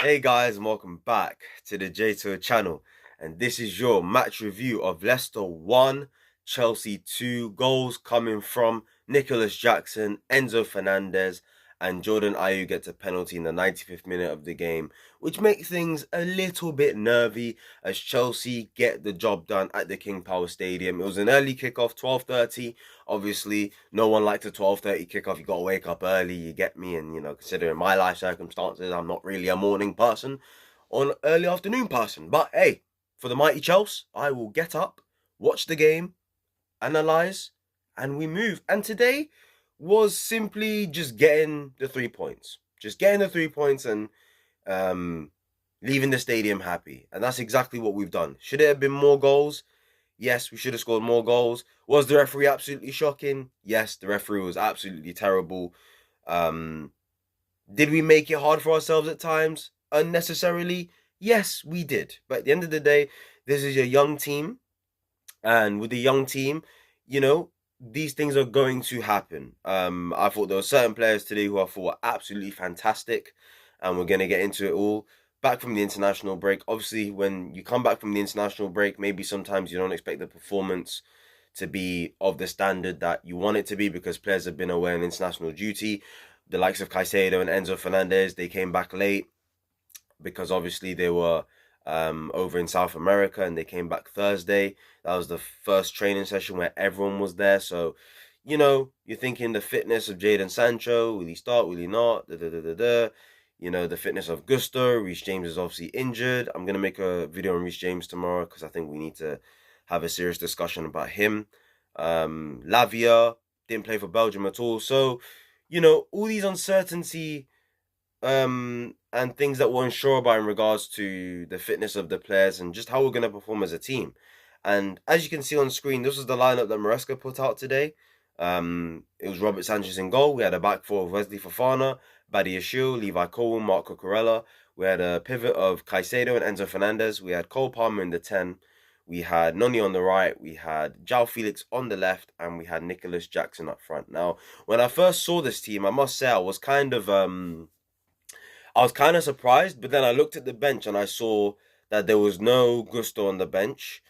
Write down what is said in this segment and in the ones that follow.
Hey guys, and welcome back to the J Tour channel. And this is your match review of Leicester 1, Chelsea 2. Goals coming from Nicholas Jackson, Enzo Fernández, and Jordan Ayew gets a penalty in the 95th minute of the game, which makes things a little bit nervy as Chelsea get the job done at the King Power Stadium. It was an early kickoff, 12:30. Obviously, no one likes a 12:30 kickoff. You got to wake up early, you get me? And, considering my life circumstances, I'm not really a morning person or an early afternoon person. But hey, for the mighty Chelsea, I will get up, watch the game, analyze, and we move. And today was simply just getting the 3 points. Just getting the 3 points and leaving the stadium happy. And that's exactly what we've done. Should it have been more goals? Yes, we should have scored more goals. Was the referee absolutely shocking? Yes, the referee was absolutely terrible. Did we make it hard for ourselves at times? Unnecessarily? Yes, we did. But at the end of the day, this is a young team. And with the young team, these things are going to happen. I thought there were certain players today who I thought were absolutely fantastic. And we're going to get into it all. Back from the international break. Obviously, when you come back from the international break, maybe sometimes you don't expect the performance to be of the standard that you want it to be because players have been away on international duty. The likes of Caicedo and Enzo Fernandez, they came back late because obviously they were over in South America and they came back Thursday. That was the first training session where everyone was there. So, you're thinking the fitness of Jadon Sancho, will he start, will he not? The fitness of Gusto. Reece James is obviously injured. I'm going to make a video on Reece James tomorrow because I think we need to have a serious discussion about him. Lavia didn't play for Belgium at all. So, all these uncertainty and things that we're unsure about in regards to the fitness of the players and just how we're going to perform as a team. And as you can see on screen, this was the lineup that Maresca put out today. It was Robert Sanchez in goal. We had a back four of Wesley Fofana, Badia Shield, Levi Colwill, Marc Cucurella. We had a pivot of Caicedo and Enzo Fernandez. We had Cole Palmer in the 10. We had Noni on the right. We had João Felix on the left. And we had Nicholas Jackson up front. Now, when I first saw this team, I must say I was kind of surprised, but then I looked at the bench and I saw that there was no Gusto on the bench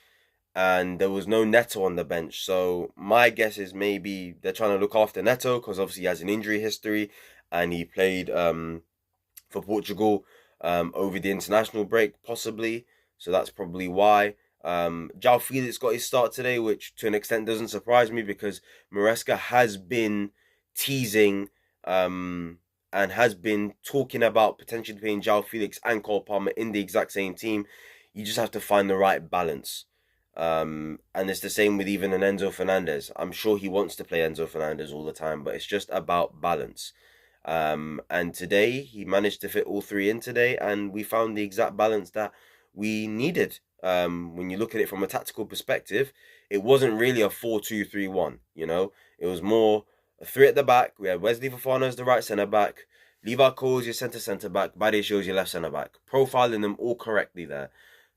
and there was no Neto on the bench. So my guess is maybe they're trying to look after Neto because obviously he has an injury history and he played for Portugal over the international break, possibly. So that's probably why. João Felix got his start today, which to an extent doesn't surprise me because Maresca has been teasing and has been talking about potentially playing João Felix and Cole Palmer in the exact same team. You just have to find the right balance. And it's the same with even an Enzo Fernandez. I'm sure he wants to play Enzo Fernandez all the time, but it's just about balance. And today he managed to fit all three in today, and we found the exact balance that we needed. When you look at it from a tactical perspective, it wasn't really a 4-2-3-1. It was more a three at the back. We had Wesley Fofana as the right centre back, Levi Cole as your centre back, Bade shows your left centre back, profiling them all correctly there.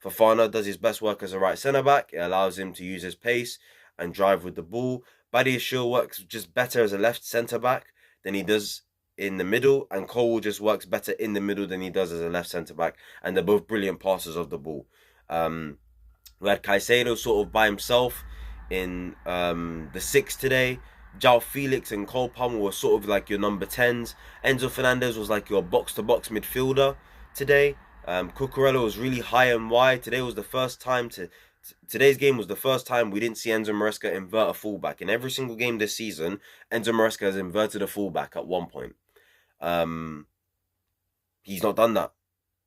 Fofana does his best work as a right centre back. It allows him to use his pace and drive with the ball. Badiashile works just better as a left centre back than he does in the middle, and Cole just works better in the middle than he does as a left centre back, and they're both brilliant passers of the ball. We had Caicedo sort of by himself in the 6 today. João Felix and Cole Palmer were sort of like your number 10s. Enzo Fernandez was like your box-to-box midfielder today. Cucurella was really high and wide. Today's game was the first time we didn't see Enzo Maresca invert a fullback. In every single game this season, Enzo Maresca has inverted a fullback at one point. He's not done that.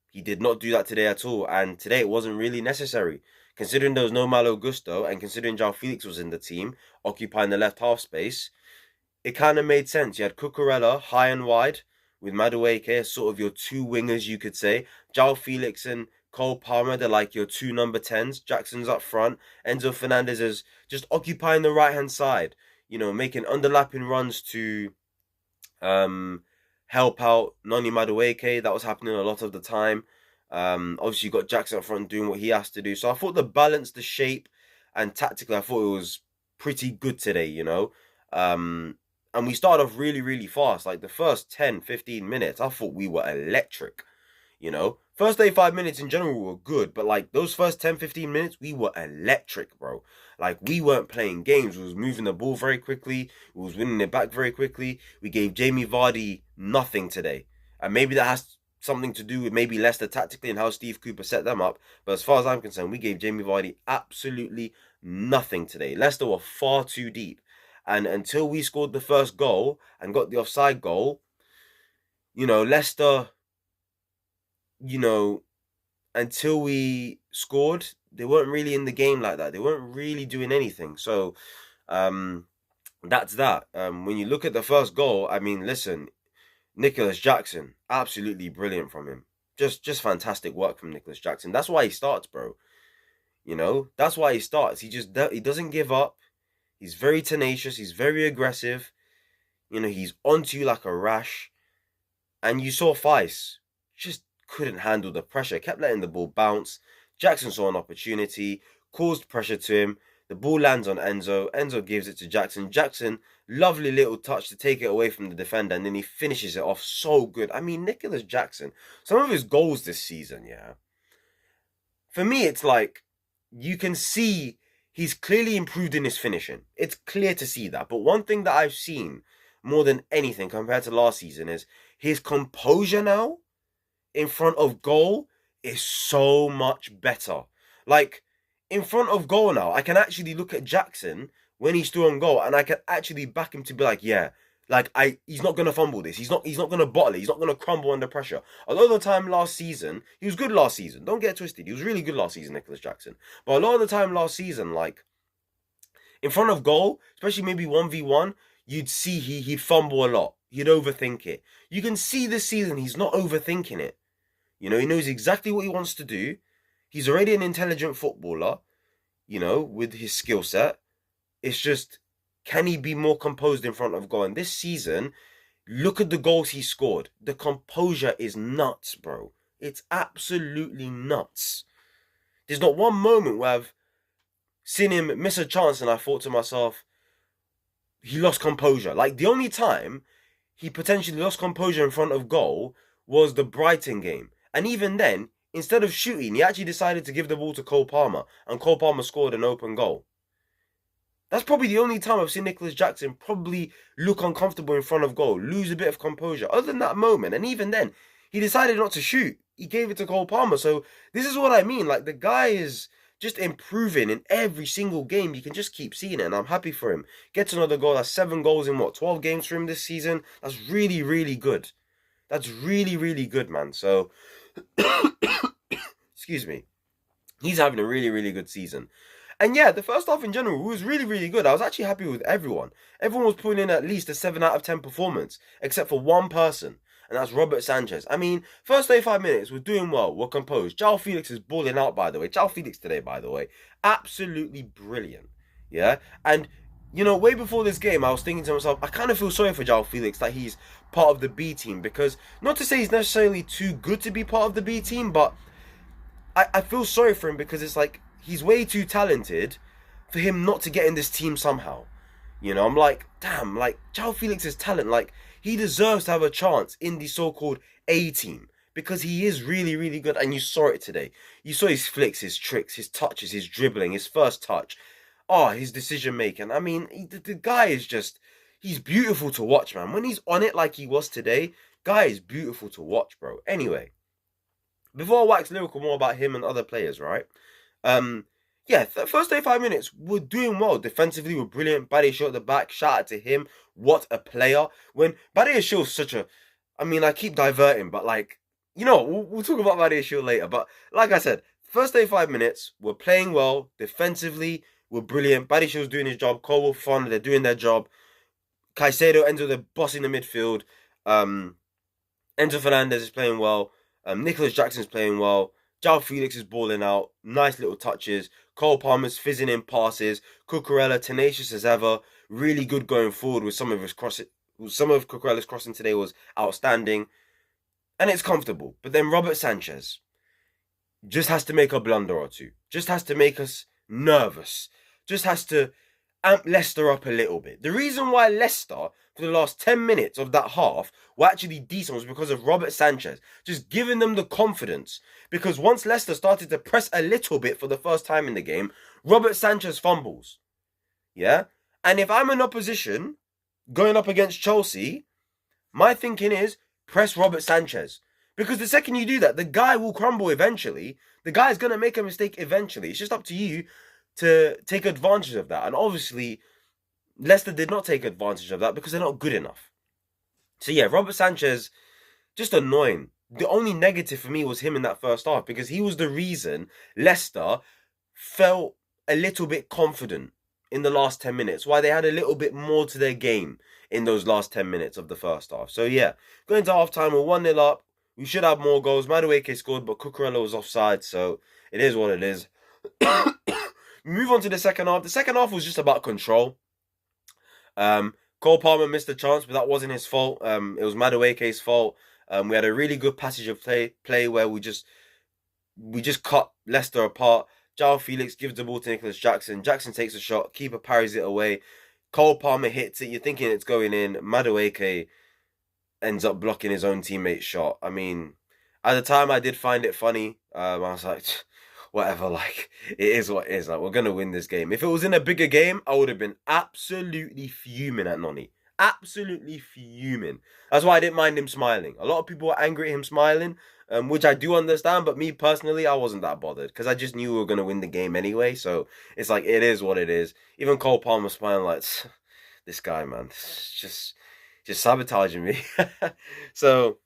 He did not do that today at all. And today it wasn't really necessary. Considering there was no Malo Gusto and considering João Felix was in the team, occupying the left half space, it kind of made sense. You had Cucurella high and wide with Madueke as sort of your two wingers, you could say. João Felix and Cole Palmer, they're like your two number 10s. Jackson's up front. Enzo Fernandez is just occupying the right-hand side, making underlapping runs to help out Noni Madueke. That was happening a lot of the time. Obviously, you got Jackson up front doing what he has to do. So I thought the balance, the shape, and tactically, I thought it was pretty good today, and we started off really, really fast. Like the first 10, 15 minutes, I thought we were electric. First 35 minutes in general were good, but like those first 10, 15 minutes, we were electric, bro. Like we weren't playing games. We was moving the ball very quickly. We was winning it back very quickly. We gave Jamie Vardy nothing today. And maybe that has something to do with maybe Leicester tactically and how Steve Cooper set them up. But as far as I'm concerned, we gave Jamie Vardy absolutely nothing today. Leicester were far too deep. And until we scored the first goal and got the offside goal, Leicester, until we scored, they weren't really in the game like that. They weren't really doing anything. So that's that. When you look at the first goal, I mean, listen, Nicholas Jackson, absolutely brilliant from him. Just fantastic work from Nicholas Jackson. That's why he starts, bro. That's why he starts. He doesn't give up. He's very tenacious. He's very aggressive. He's onto you like a rash. And you saw Feist just couldn't handle the pressure. Kept letting the ball bounce. Jackson saw an opportunity, caused pressure to him. The ball lands on Enzo. Enzo gives it to Jackson. Jackson, lovely little touch to take it away from the defender, and then he finishes it off so good. I mean, Nicholas Jackson, some of his goals this season, yeah. For me, it's like, you can see he's clearly improved in his finishing. It's clear to see that. But one thing that I've seen more than anything compared to last season is his composure now in front of goal is so much better. Like, in front of goal now, I can actually look at Jackson when he's still on goal, and I can actually back him to be like, yeah, like he's not gonna fumble this. He's not gonna bottle it. He's not gonna crumble under pressure. A lot of the time last season, he was good last season. Don't get it twisted. He was really good last season, Nicholas Jackson. But a lot of the time last season, like in front of goal, especially maybe 1v1, you'd see he'd fumble a lot. He'd overthink it. You can see this season he's not overthinking it. He knows exactly what he wants to do. He's already an intelligent footballer, with his skill set. It's just, can he be more composed in front of goal? And this season, look at the goals he scored. The composure is nuts, bro. It's absolutely nuts. There's not one moment where I've seen him miss a chance and I thought to myself, he lost composure. Like, the only time he potentially lost composure in front of goal was the Brighton game. And even then, instead of shooting, he actually decided to give the ball to Cole Palmer. And Cole Palmer scored an open goal. That's probably the only time I've seen Nicholas Jackson probably look uncomfortable in front of goal, lose a bit of composure. Other than that moment, and even then, he decided not to shoot. He gave it to Cole Palmer. So this is what I mean. Like, the guy is just improving in every single game. You can just keep seeing it, and I'm happy for him. Gets another goal. That's 7 goals in 12 games for him this season. That's really, really good. That's really, really good, man. So, excuse me. He's having a really, really good season. And yeah, the first half in general was really, really good. I was actually happy with everyone. Everyone was putting in at least a 7 out of 10 performance, except for one person, and that's Robert Sanchez. I mean, first 35 minutes, we're doing well, we're composed. João Felix is balling out, by the way. João Felix today, by the way, absolutely brilliant. Yeah, and way before this game, I was thinking to myself, I kind of feel sorry for João Felix that he's part of the B team, because not to say he's necessarily too good to be part of the B team, but I feel sorry for him because it's like, he's way too talented for him not to get in this team somehow. I'm like, damn, like, João Felix's talent, like, he deserves to have a chance in the so-called A team, because he is really, really good, and you saw it today. You saw his flicks, his tricks, his touches, his dribbling, his first touch. His decision-making. I mean, the guy is just, he's beautiful to watch, man. When he's on it like he was today, guy is beautiful to watch, bro. Anyway, before I wax lyrical more about him and other players, right? First 35 minutes, we're doing well. Defensively, we're brilliant. Badiashile at the back, shout out to him. What a player. When Badiashile's such a, I keep diverting, but like, we'll talk about Badiashile later. But like I said, first 35 minutes, we're playing well. Defensively, we're brilliant. Badiashile's doing his job. Cole, Fon, they're doing their job. Caicedo, Enzo, they're bossing the midfield. Enzo Fernández is playing well. Nicholas Jackson's playing well. João Felix is balling out. Nice little touches. Cole Palmer's fizzing in passes. Cucurella, tenacious as ever. Really good going forward with some of his crossing. Some of Cucurella's crossing today was outstanding. And it's comfortable. But then Robert Sanchez just has to make a blunder or two. Just has to make us nervous. Just has to amp Leicester up a little bit. The reason why Leicester, for the last 10 minutes of that half, were actually decent was because of Robert Sanchez, just giving them the confidence. Because once Leicester started to press a little bit for the first time in the game, Robert Sanchez fumbles. Yeah? And if I'm in opposition, going up against Chelsea, my thinking is press Robert Sanchez. Because the second you do that, the guy will crumble eventually. The guy's going to make a mistake eventually. It's just up to you to take advantage of that. And obviously, Leicester did not take advantage of that because they're not good enough. So yeah, Robert Sanchez, just annoying. The only negative for me was him in that first half because he was the reason Leicester felt a little bit confident in the last 10 minutes, why they had a little bit more to their game in those last 10 minutes of the first half. So yeah, going to half-time, we're 1-0 up. We should have more goals. Madueke scored, but Cucurella was offside, so it is what it is. We move on to the second half. The second half was just about control. Cole Palmer missed a chance, but that wasn't his fault. It was Madueke's fault. We had a really good passage of play where we just cut Leicester apart. João Felix gives the ball to Nicholas Jackson. Jackson takes a shot. Keeper parries it away. Cole Palmer hits it. You're thinking it's going in. Madueke ends up blocking his own teammate's shot. I mean, at the time, I did find it funny. I was like, whatever, like, it is what it is. Like, we're going to win this game. If it was in a bigger game, I would have been absolutely fuming at Noni. Absolutely fuming. That's why I didn't mind him smiling. A lot of people were angry at him smiling, which I do understand, but me personally, I wasn't that bothered because I just knew we were going to win the game anyway. So it's like, it is what it is. Even Cole Palmer smiling like, this guy, man, just sabotaging me. So,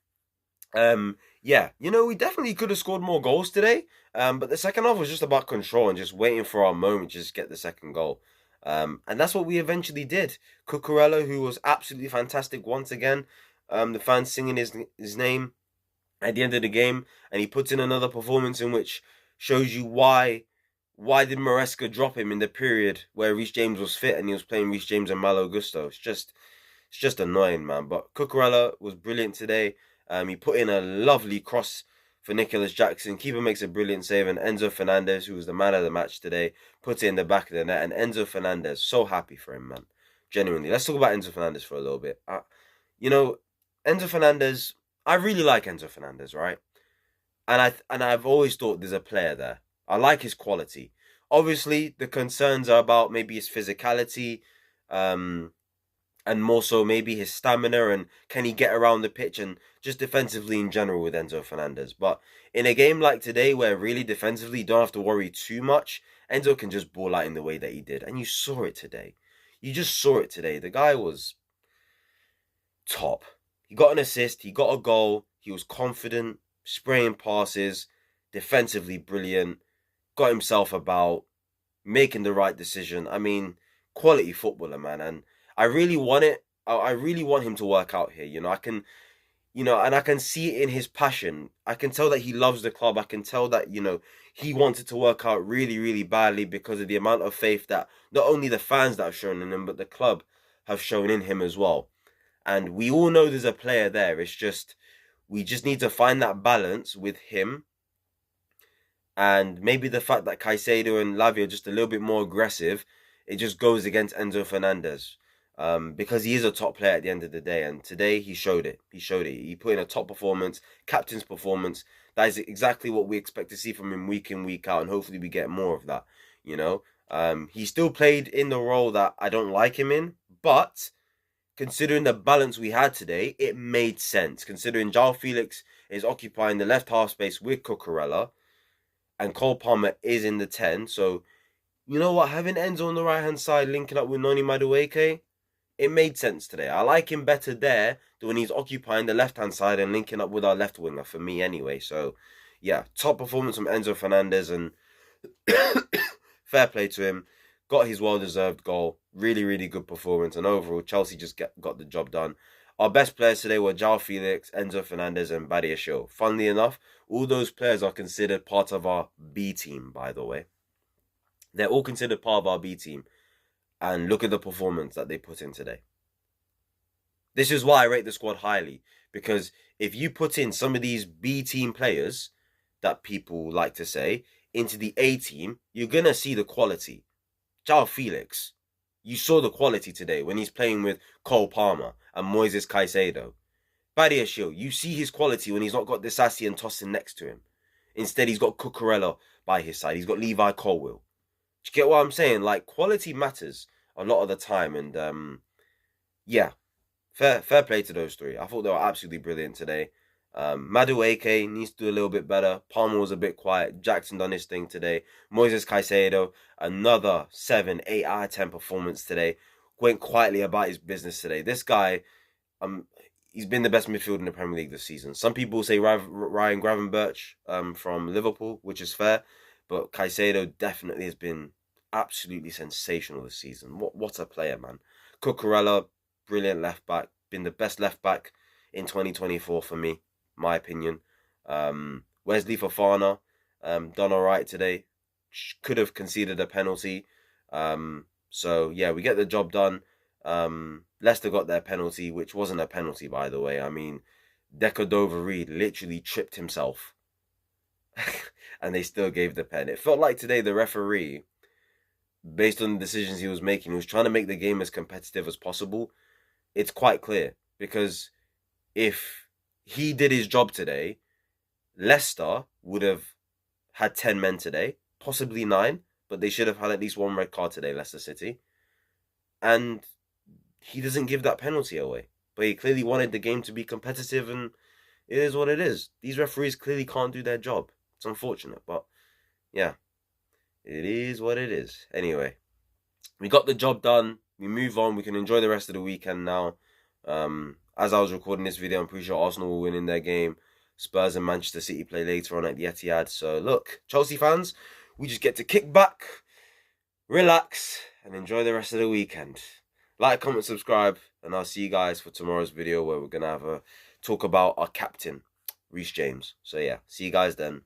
yeah, you know, we definitely could have scored more goals today. But the second half was just about control and just waiting for our moment to just get the second goal. And that's what we eventually did. Cucurella, who was absolutely fantastic once again. The fans singing his name at the end of the game, and he puts in another performance in which shows you why did Maresca drop him in the period where Reece James was fit and he was playing Reece James and Malo Gusto. It's just annoying, man. But Cucurella was brilliant today. He put in a lovely cross for Nicholas Jackson. Keeper makes a brilliant save, and Enzo Fernández, who was the man of the match today, puts it in the back of the net. And Enzo Fernández, so happy for him, man. Genuinely. Let's talk about Enzo Fernández for a little bit. You know, Enzo Fernández, I really like Enzo Fernández, right? And I've always thought there's a player there. I like his quality. Obviously, the concerns are about maybe his physicality, and more so maybe his stamina and can he get around the pitch and just defensively in general with Enzo Fernández. But in a game like today where really defensively you don't have to worry too much, Enzo can just ball out in the way that he did. And you saw it today. You just saw it today. The guy was top. He got an assist. He got a goal. He was confident, spraying passes, defensively brilliant, got himself about, making the right decision. I mean, quality footballer, man. And I really want it. I really want him to work out here. And I can see it in his passion. I can tell that he loves the club. I can tell that, he wanted to work out really, really badly because of the amount of faith that not only the fans that have shown in him, but the club have shown in him as well. And we all know there's a player there. It's just, we just need to find that balance with him. And maybe the fact that Caicedo and Lavia are just a little bit more aggressive, it just goes against Enzo Fernández. Because he is a top player at the end of the day. And today he showed it. He put in a top performance, captain's performance. That is exactly what we expect to see from him week in, week out. And hopefully we get more of that, He still played in the role that I don't like him in. But considering the balance we had today, it made sense. Considering João Felix is occupying the left half space with Cucurella and Cole Palmer is in the 10. So, you know what? Having Enzo on the right-hand side linking up with Noni Madueke, it made sense today. I like him better there than when he's occupying the left-hand side and linking up with our left winger, for me anyway. So, yeah, top performance from Enzo Fernández, and fair play to him. Got his well-deserved goal. Really, really good performance. And overall, Chelsea just got the job done. Our best players today were João Felix, Enzo Fernández, and Badiashile. Funnily enough, all those players are considered part of our B team, by the way. They're all considered part of our B team. And look at the performance that they put in today. This is why I rate the squad highly. Because if you put in some of these B team players that people like to say into the A team, you're going to see the quality. João Felix, You saw the quality today when he's playing with Cole Palmer and Moises Caicedo. Badiashile, you see his quality when he's not got Disasi and Tosin next to him. Instead, he's got Cucurella by his side. He's got Levi Colwill. Do you get what I'm saying? Like, quality matters a lot of the time. And, yeah, fair play to those three. I thought they were absolutely brilliant today. Madueke needs to do a little bit better. Palmer was a bit quiet. Jackson done his thing today. Moises Caicedo, another 7, 8 out of 10 performance today. Went quietly about his business today. This guy, he's been the best midfielder in the Premier League this season. Some people say Ryan Gravenberch from Liverpool, which is fair. But Caicedo definitely has been absolutely sensational this season. What a player, man. Cucurella, brilliant left back. Been the best left back in 2024 for me, my opinion. Wesley Fofana, done all right today. Could have conceded a penalty. So, yeah, we get the job done. Leicester got their penalty, which wasn't a penalty, by the way. I mean, Deco-Dova-Reid literally tripped himself. And they still gave the pen. It felt like today the referee, based on the decisions he was making, he was trying to make the game as competitive as possible. It's quite clear. Because if he did his job today, Leicester would have had 10 men today. Possibly 9. But they should have had at least 1 red card today, Leicester City. And he doesn't give that penalty away. But he clearly wanted the game to be competitive, and it is what it is. These referees clearly can't do their job. It's unfortunate, but yeah, it is what it is. Anyway, we got the job done. We move on. We can enjoy the rest of the weekend now. As I was recording this video, I'm pretty sure Arsenal will win in their game. Spurs and Manchester City play later on at the Etihad. So look, Chelsea fans, we just get to kick back, relax, and enjoy the rest of the weekend. Like, comment, subscribe, and I'll see you guys for tomorrow's video where we're going to have a talk about our captain, Reece James. So yeah, see you guys then.